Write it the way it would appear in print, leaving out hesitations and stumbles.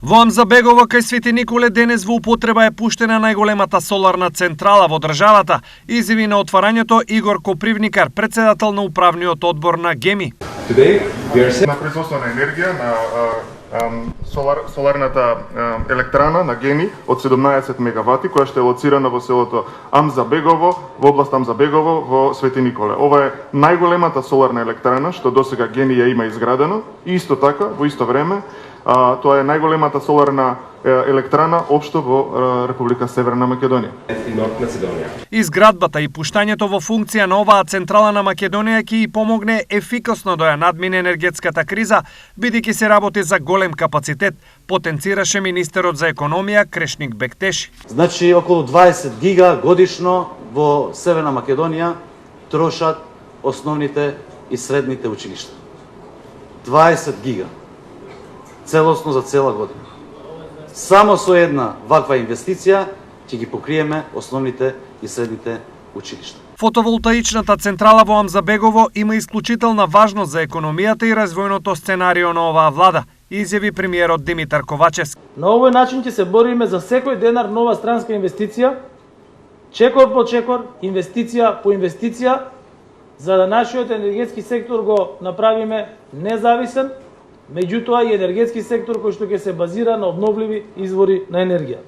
Во Амзабегово кај Свети Николе денес во употреба е пуштена најголемата соларна централа во државата, изјави на отварањето Игор Копривникар, председател на управниот одбор на ГЕМИ. На производство на енергија на соларната електрана на ГЕМИ од 17 мегавати, која ще е лоцирана во селото Амзабегово, во област Амзабегово, во Свети Николе. Ова е најголемата соларна електрана што досега ГЕМИ ја има изградено и исто така, во исто време, тоа е најголемата соларна електрана општо во Република Северна Македонија. Изградбата и пуштањето во функција на оваа централа на Македонија ќе и помогне ефикасно да ја надмине енергетската криза, бидејќи се работи за голем капацитет, потенцираше министерот за економија Крешник Бектеши. Значи, околу 20 гига годишно во Северна Македонија трошат основните и средните училишта. 20 гига. Целосно за цела година. Само со една ваква инвестиција ќе ги покриеме основните и средните училишта. Фотоволтаичната централа во Амзабегово има исклучителна важност за економијата и развојното сценарио на оваа влада, изјави премиерот Димитар Ковачевски. На овој начин ќе се бориме за секој денар нова странска инвестиција, чекор по чекор, инвестиција по инвестиција, за да нашиот енергетски сектор го направиме независен, меѓутоа и енергетски сектор кој што ќе се базира на обновливи извори на енергија.